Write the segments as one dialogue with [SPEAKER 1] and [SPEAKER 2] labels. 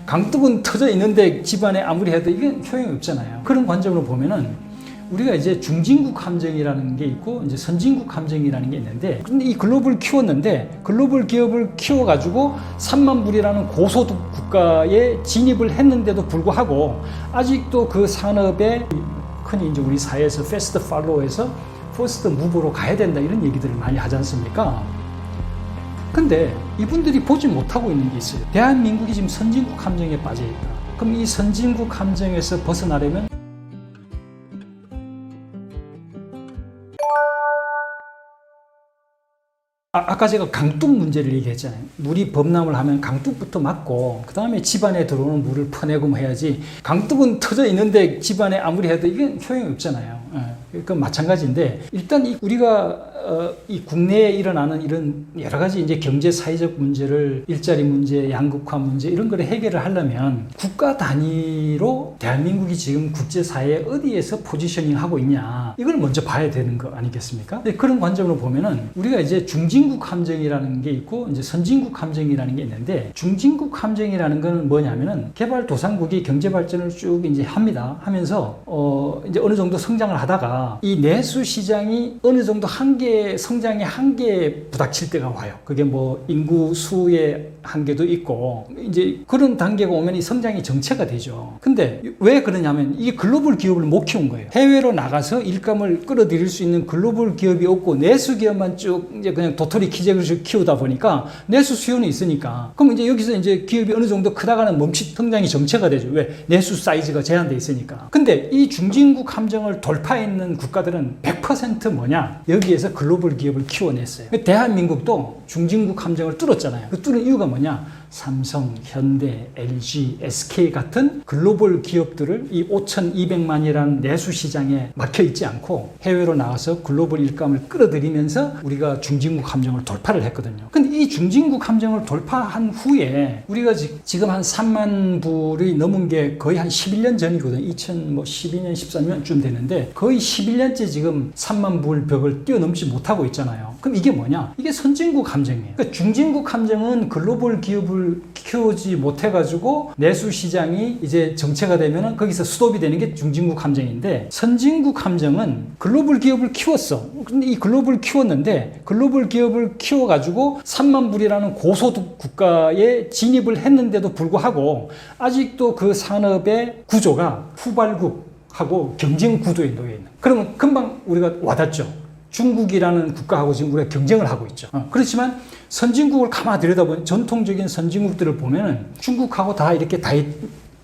[SPEAKER 1] 강둑은 터져 있는데 집안에 아무리 해도 이건 효용이 없잖아요. 그런 관점으로 보면은 우리가 이제 중진국 함정이라는 게 있고 이제 선진국 함정이라는 게 있는데, 근데 이 글로벌 키웠는데 글로벌 기업을 키워가지고 3만 불이라는 고소득 국가에 진입을 했는데도 불구하고 아직도 그 산업에 흔히 이제 우리 사회에서 패스트 팔로우에서 퍼스트 무브로 가야 된다 이런 얘기들을 많이 하지 않습니까? 근데 이분들이 보지 못하고 있는 게 있어요. 대한민국이 지금 선진국 함정에 빠져 있다. 그럼 이 선진국 함정에서 벗어나려면 아까 제가 강둑 문제를 얘기했잖아요. 물이 범람을 하면 강둑부터 막고 그 다음에 집안에 들어오는 물을 퍼내고 뭐 해야지, 강둑은 터져 있는데 집안에 아무리 해도 이건 효용이 없잖아요. 그러니까 마찬가지인데, 일단 우리가 이 국내에 일어나는 이런 여러 가지 이제 경제 사회적 문제를, 일자리 문제, 양극화 문제 이런 거를 해결을 하려면 국가 단위로 대한민국이 지금 국제사회에 어디에서 포지셔닝 하고 있냐, 이걸 먼저 봐야 되는 거 아니겠습니까? 그런 관점으로 보면은 우리가 이제 중진국 함정이라는 게 있고 이제 선진국 함정이라는 게 있는데, 중진국 함정이라는 거는 뭐냐면은 개발도상국이 경제 발전을 쭉 이제 합니다. 하면서 이제 어느 정도 성장을 하다가 이 내수 시장이 어느 정도 성장의 한계에 부닥칠 때가 와요. 그게 뭐 인구 수의 한계도 있고 이제 그런 단계가 오면 이 성장이 정체가 되죠. 근데 왜 그러냐면 이게 글로벌 기업을 못 키운 거예요. 해외로 나가서 일감을 끌어들일 수 있는 글로벌 기업이 없고 내수 기업만 쭉 이제 그냥 도토리 키재기를 키우다 보니까 내수 수요는 있으니까, 그럼 이제 여기서 이제 기업이 어느 정도 크다가는 멈칫 성장이 정체가 되죠. 왜? 내수 사이즈가 제한돼 있으니까. 근데 이 중진국 함정을 돌파했는 국가들은 100% 뭐냐? 여기에서 글로벌 기업을 키워냈어요. 대한민국도 중진국 함정을 뚫었잖아요. 그 뚫은 이유가 뭐냐? 삼성, 현대, LG, SK 같은 글로벌 기업들을 이 5,200만이라는 내수 시장에 막혀 있지 않고 해외로 나가서 글로벌 일감을 끌어들이면서 우리가 중진국 함정을 돌파를 했거든요. 근데 이 중진국 함정을 돌파한 후에 우리가 지금 한 3만 불이 넘은 게 거의 한 11년 전이거든요. 2012년, 13년쯤 되는데 거의 11년째 지금 3만 불 벽을 뛰어넘지 못하고 있잖아요. 그럼 이게 뭐냐? 이게 선진국 함정이에요. 그러니까 중진국 함정은 글로벌 기업을 키우지 못해가지고 내수 시장이 이제 정체가 되면은 거기서 스톱이 되는 게 중진국 함정인데, 선진국 함정은 글로벌 기업을 키웠어. 근데 이 글로벌 키웠는데 글로벌 기업을 키워가지고 3만 불이라는 고소득 국가에 진입을 했는데도 불구하고 아직도 그 산업의 구조가 후발국하고 경쟁 구도에 놓여 있는. 그러면 금방 우리가 와닿죠. 중국이라는 국가하고 지금 우리가 경쟁을 하고 있죠. 그렇지만 선진국을 가만히 들여다보면 전통적인 선진국들을 보면은 중국하고 다 이렇게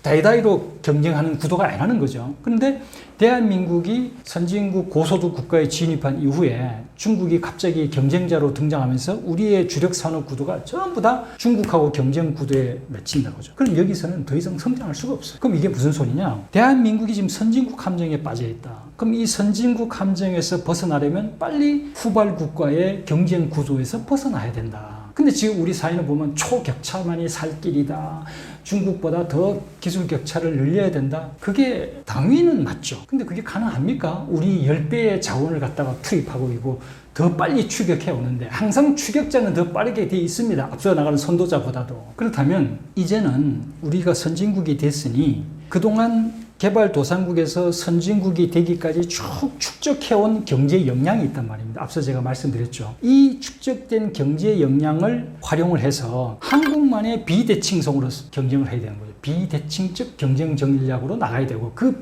[SPEAKER 1] 다이다이로 경쟁하는 구도가 아니라는 거죠. 그런데 대한민국이 선진국 고소득 국가에 진입한 이후에 중국이 갑자기 경쟁자로 등장하면서 우리의 주력 산업 구도가 전부 다 중국하고 경쟁 구도에 맺힌다는 거죠. 그럼 여기서는 더 이상 성장할 수가 없어요. 그럼 이게 무슨 소리냐? 대한민국이 지금 선진국 함정에 빠져 있다. 그럼 이 선진국 함정에서 벗어나려면 빨리 후발 국가의 경쟁 구도에서 벗어나야 된다. 근데 지금 우리 사회는 보면 초격차만이 살 길이다. 중국보다 더 기술 격차를 늘려야 된다. 그게 당위는 맞죠. 근데 그게 가능합니까? 우리 10배의 자원을 갖다가 투입하고 있고 더 빨리 추격해 오는데 항상 추격자는 더 빠르게 돼 있습니다. 앞서 나가는 선도자보다도. 그렇다면 이제는 우리가 선진국이 됐으니 그동안 개발도상국에서 선진국이 되기까지 쭉 축적해온 경제 역량이 있단 말입니다. 앞서 제가 말씀드렸죠. 이 축적된 경제 역량을 활용을 해서 한국만의 비대칭성으로 경쟁을 해야 되는 거죠. 비대칭적 경쟁 전략으로 나가야 되고 그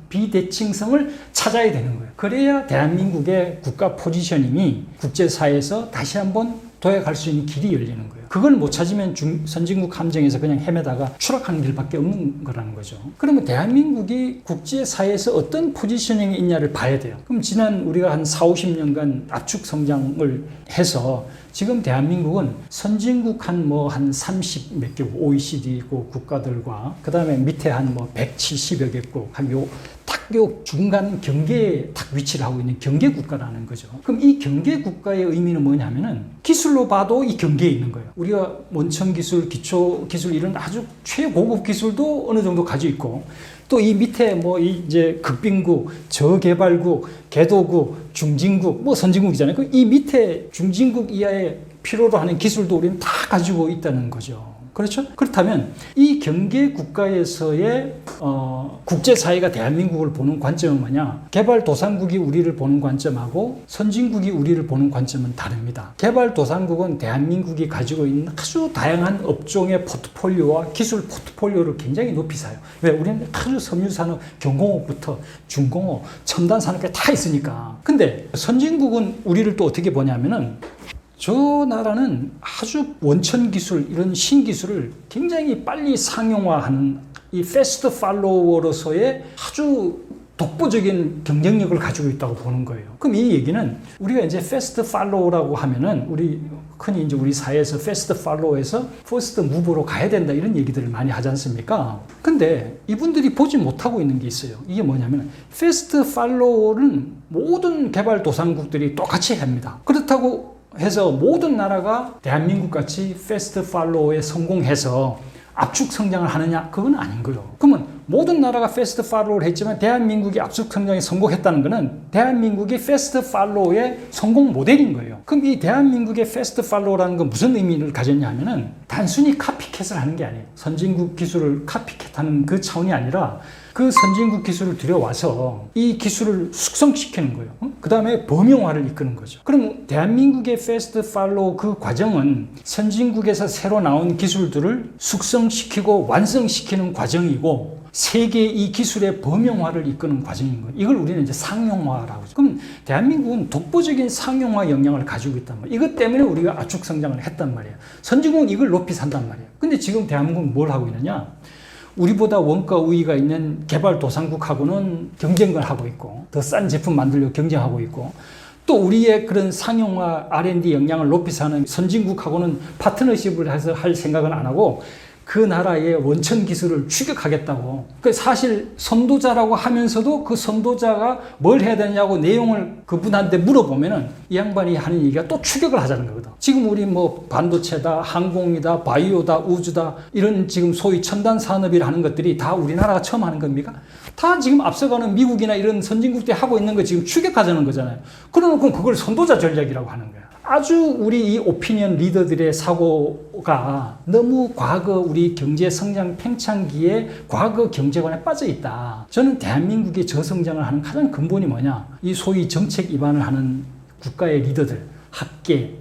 [SPEAKER 1] 비대칭성을 찾아야 되는 거예요. 그래야 대한민국의 국가 포지셔닝이 국제사회에서 다시 한번 도약할 수 있는 길이 열리는 거예요. 그걸 못 찾으면 선진국 함정에서 그냥 헤매다가 추락하는 길밖에 없는 거라는 거죠. 그러면 대한민국이 국제사회에서 어떤 포지셔닝이 있냐를 봐야 돼요. 그럼 지난 우리가 한 40-50년간 압축 성장을 해서 지금 대한민국은 선진국 한 30 몇 개국 OECD 국가들과 그 다음에 밑에 한 170여 개국 요 중간 경계에 딱 위치를 하고 있는 경계 국가라는 거죠. 그럼 이 경계 국가의 의미는 뭐냐면은 기술로 봐도 이 경계에 있는 거예요. 우리가 원천 기술, 기초 기술 이런 아주 최고급 기술도 어느 정도 가지고 있고 또 이 밑에 이제 극빈국, 저개발국, 개도국, 중진국, 선진국이잖아요. 이 밑에 중진국 이하의 필요로 하는 기술도 우리는 다 가지고 있다는 거죠. 그렇죠? 그렇다면 이 경계 국가에서의 국제사회가 대한민국을 보는 관점은 뭐냐? 개발도상국이 우리를 보는 관점하고 선진국이 우리를 보는 관점은 다릅니다. 개발도상국은 대한민국이 가지고 있는 아주 다양한 업종의 포트폴리오와 기술 포트폴리오를 굉장히 높이 사요. 왜? 우리는 아주 섬유산업, 경공업부터 중공업, 첨단산업까지 다 있으니까. 근데 선진국은 우리를 또 어떻게 보냐면은 저 나라는 아주 원천 기술, 이런 신기술을 굉장히 빨리 상용화하는 이 패스트 팔로워로서의 아주 독보적인 경쟁력을 가지고 있다고 보는 거예요. 그럼 이 얘기는 우리가 이제 패스트 팔로우라고 하면은 흔히 이제 우리 사회에서 패스트 팔로우에서 퍼스트 무브로 가야 된다 이런 얘기들을 많이 하지 않습니까? 근데 이분들이 보지 못하고 있는 게 있어요. 이게 뭐냐면 패스트 팔로우는 모든 개발도상국들이 똑같이 합니다. 그렇다고 해서 모든 나라가 대한민국 같이 패스트 팔로우에 성공해서 압축 성장을 하느냐? 그건 아닌 거예요. 그러면 모든 나라가 패스트 팔로우를 했지만 대한민국이 압축 성장에 성공했다는 것은 대한민국이 패스트 팔로우의 성공 모델인 거예요. 그럼 이 대한민국의 패스트 팔로우라는 건 무슨 의미를 가졌냐 하면은 단순히 카피캣을 하는 게 아니에요. 선진국 기술을 카피캣하는 그 차원이 아니라 그 선진국 기술을 들여와서 이 기술을 숙성시키는 거예요. 그 다음에 범용화를 이끄는 거죠. 그럼 대한민국의 패스트 팔로우 그 과정은 선진국에서 새로 나온 기술들을 숙성시키고 완성시키는 과정이고 세계의 이 기술의 범용화를 이끄는 과정인 거예요. 이걸 우리는 이제 상용화라고 하죠. 그럼 대한민국은 독보적인 상용화 역량을 가지고 있단 말이에요. 이것 때문에 우리가 압축 성장을 했단 말이에요. 선진국은 이걸 높이 산단 말이에요. 근데 지금 대한민국은 뭘 하고 있느냐? 우리보다 원가 우위가 있는 개발도상국하고는 경쟁을 하고 있고 더 싼 제품 만들려고 경쟁하고 있고 또 우리의 그런 상용화 R&D 역량을 높이 사는 선진국하고는 파트너십을 해서 할 생각은 안 하고 그 나라의 원천 기술을 추격하겠다고. 사실 선도자라고 하면서도 그 선도자가 뭘 해야 되냐고 내용을 그분한테 물어보면은 이 양반이 하는 얘기가 또 추격을 하자는 거거든. 지금 우리 뭐 반도체다, 항공이다, 바이오다, 우주다 이런 지금 소위 첨단 산업이라 하는 것들이 다 우리나라가 처음 하는 겁니까? 다 지금 앞서가는 미국이나 이런 선진국들이 하고 있는 거 지금 추격하자는 거잖아요. 그러면 그걸 선도자 전략이라고 하는 거야. 아주 우리 이 오피니언 리더들의 사고가 너무 과거 우리 경제 성장 팽창기에 과거 경제관에 빠져 있다. 저는 대한민국의 저성장을 하는 가장 근본이 뭐냐? 이 소위 정책 위반을 하는 국가의 리더들, 학계,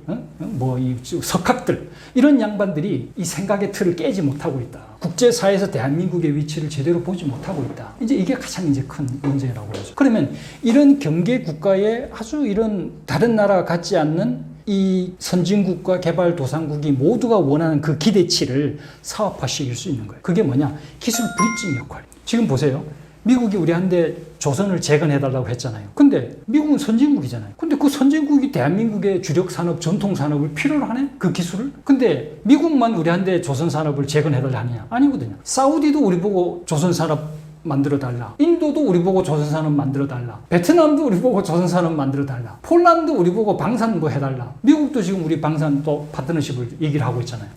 [SPEAKER 1] 이 석학들 이런 양반들이 이 생각의 틀을 깨지 못하고 있다. 국제사회에서 대한민국의 위치를 제대로 보지 못하고 있다. 이제 이게 가장 이제 큰 문제라고 하죠. 그러면 이런 경계 국가에 아주 이런 다른 나라가 갖지 않는 이 선진국과 개발도상국이 모두가 원하는 그 기대치를 사업화시킬 수 있는 거예요. 그게 뭐냐? 기술 브릿징 역할. 지금 보세요. 미국이 우리한테 조선을 재건해달라고 했잖아요. 근데 미국은 선진국이잖아요. 근데 그 선진국이 대한민국의 주력 산업, 전통 산업을 필요로 하네? 그 기술을? 근데 미국만 우리한테 조선 산업을 재건해달라 하느냐? 아니거든요. 사우디도 우리 보고 조선 산업 만들어달라. 인도도 우리 보고 조선산업 만들어달라. 베트남도 우리 보고 조선산업 만들어달라. 폴란드 우리 보고 방산 뭐 해달라. 미국도 지금 우리 방산 또 파트너십을 얘기를 하고 있잖아요.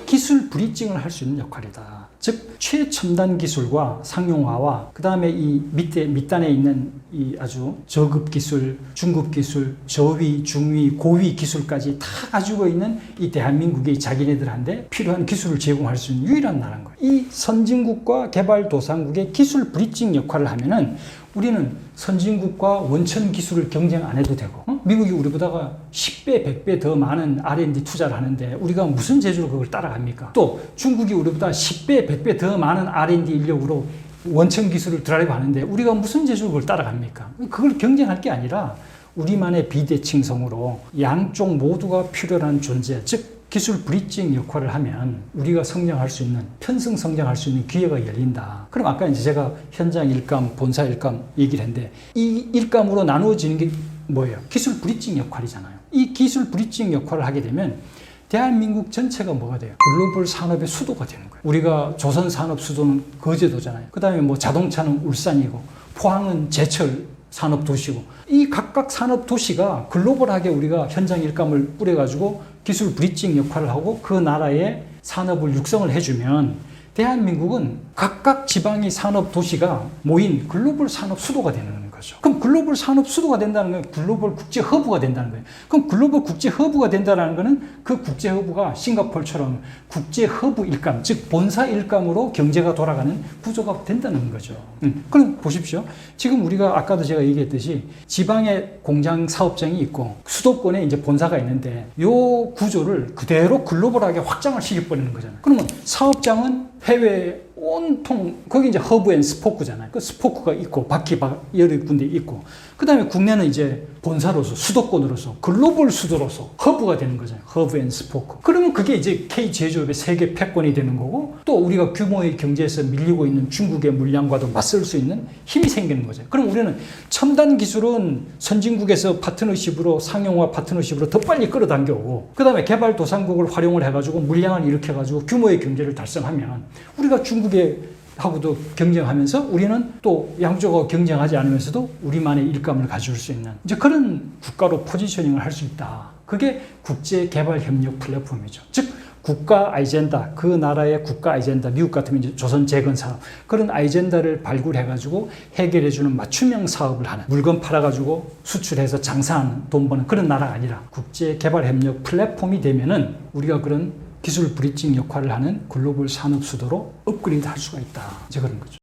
[SPEAKER 1] 기술 브릿징을 할 수 있는 역할이다. 즉 최첨단 기술과 상용화와 그 다음에 이 밑단에 있는 이 아주 저급 기술, 중급 기술, 저위, 중위, 고위 기술까지 다 가지고 있는 이 대한민국이 자기네들한테 필요한 기술을 제공할 수 있는 유일한 나라인 거예요. 이 선진국과 개발도상국의 기술 브릿징 역할을 하면은 우리는 선진국과 원천 기술을 경쟁 안 해도 되고 미국이 우리보다가 10배, 100배 더 많은 R&D 투자를 하는데 우리가 무슨 재주로 그걸 따라갑니까? 또 중국이 우리보다 10배, 100배 더 많은 R&D 인력으로 원천 기술을 드라이브 하는데 우리가 무슨 재주로 그걸 따라갑니까? 그걸 경쟁할 게 아니라 우리만의 비대칭성으로 양쪽 모두가 필요한 존재, 즉 기술 브릿징 역할을 하면 우리가 성장할 수 있는, 편승 성장할 수 있는 기회가 열린다. 그럼 아까 이제 제가 현장 일감, 본사 일감 얘기를 했는데 이 일감으로 나누어지는 게 뭐예요? 기술 브릿징 역할이잖아요. 이 기술 브릿징 역할을 하게 되면 대한민국 전체가 뭐가 돼요? 글로벌 산업의 수도가 되는 거예요. 우리가 조선 산업 수도는 거제도잖아요. 그 다음에 뭐 자동차는 울산이고 포항은 제철 산업 도시고 이 각각 산업 도시가 글로벌하게 우리가 현장 일감을 뿌려가지고 기술 브릿징 역할을 하고 그 나라의 산업을 육성을 해주면 대한민국은 각각 지방의 산업 도시가 모인 글로벌 산업 수도가 되는 거예요. 거죠. 그럼 글로벌 산업 수도가 된다는 건 글로벌 국제 허브가 된다는 거예요. 그럼 글로벌 국제 허브가 된다는 거는 그 국제 허브가 싱가포르처럼 국제 허브 일감, 즉 본사 일감으로 경제가 돌아가는 구조가 된다는 거죠. 그럼 보십시오. 지금 우리가 아까도 제가 얘기했듯이 지방에 공장 사업장이 있고 수도권에 이제 본사가 있는데 요 구조를 그대로 글로벌하게 확장을 시켜버리는 거잖아요. 그러면 사업장은 해외 온통 거기 이제 허브 앤 스포크잖아요. 그 스포크가 있고 바퀴 여러 군데 있고 그 다음에 국내는 이제 본사로서 수도권으로서 글로벌 수도로서 허브가 되는 거잖아요. 허브 앤 스포크. 그러면 그게 이제 K 제조업의 세계 패권이 되는 거고 또 우리가 규모의 경제에서 밀리고 있는 중국의 물량과도 맞설 수 있는 힘이 생기는 거죠. 그럼 우리는 첨단 기술은 선진국에서 파트너십으로 상용화 파트너십으로 더 빨리 끌어당겨오고 그 다음에 개발도상국을 활용을 해가지고 물량을 일으켜가지고 규모의 경제를 달성하면 우리가 중국에 하고도 경쟁하면서 우리는 또 양쪽하고 경쟁하지 않으면서도 우리만의 일감을 가져올 수 있는 이제 그런 국가로 포지셔닝을 할 수 있다. 그게 국제개발협력 플랫폼이죠. 즉 국가 아이젠다, 그 나라의 국가 아이젠다, 미국 같으면 이제 조선 재건 사업 그런 아이젠다를 발굴해가지고 해결해주는 맞춤형 사업을 하는 물건 팔아가지고 수출해서 장사하는 돈 버는 그런 나라가 아니라 국제개발협력 플랫폼이 되면은 우리가 그런 기술 브릿징 역할을 하는 글로벌 산업 수도로 업그레이드 할 수가 있다. 이제 그런 거죠.